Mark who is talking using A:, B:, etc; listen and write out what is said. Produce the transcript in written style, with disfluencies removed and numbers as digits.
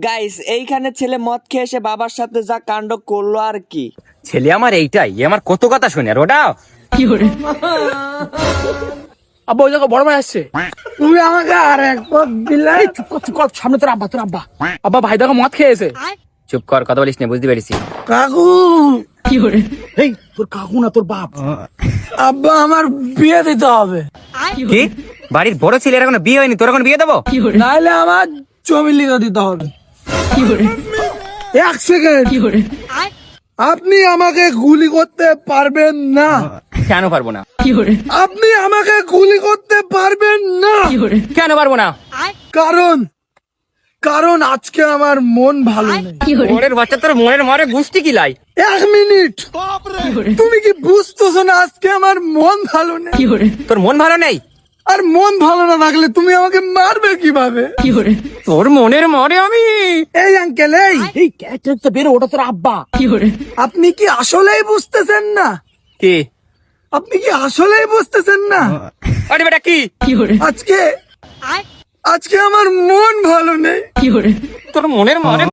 A: Guys এইখানে ছেলে মদ খেয়ে এসে বাবার সাথে যা কাণ্ড করলো আর কি।
B: ছেলে আমার এইটাই, আমার কত কথা শুনে আর ওটা
C: আব্বা ওই জায়গায় বড় ভাই আসছে।
A: তুই আমাকে আর এক পথ দিলে।
C: চুপ কর, সামনে তোর আব্বা আব্বা ভাই দেখো মদ খেয়েছে।
B: চুপ কর, কথা বলিস না, বুঝতে পেরেছি।
A: কাকু
C: এই তোর কাকু না তোর বাপ।
A: আব্বা আমার বিয়ে দিতে হবে,
B: কি বাড়ির বড় ছেলের এখনো বিয়ে হয়নি, তোর এখন বিয়ে দেবো?
A: নাহলে আমার জমি লিখে দিতে হবে। এক সেকেন্ড, আপনি আমাকে গুলি করতে পারবেন না।
B: কেন পারবো না?
A: আপনি আমাকে গুলি করতে পারবেন না।
B: কেন পারবো না?
A: কারণ আজকে আমার মন ভালো নেই।
B: ওরের বাচ্চা তোর মনের মারে গুষ্টি কি লাই?
A: এক মিনিট, তুমি কি বুঝতেছো না আজকে আমার মন ভালো নেই?
B: তোর মন ভালো নেই?
A: আর মন ভালো না থাকলে তুমি আমাকে মারবে কিভাবে?
B: তোর মনের মারে আমি
A: এই আঙ্কেল,
C: এই ক্যারেক্টার বেরো, ওটা তোর আব্বা।
A: আপনি কি আসলেই বুঝতেছেন না?
B: কি?
A: আপনি কি আসলেই বুঝতেছেন না?
B: আরে বেটা কি?
A: আজকে আমার মন ভালো নেই।
B: তোর মনের মারে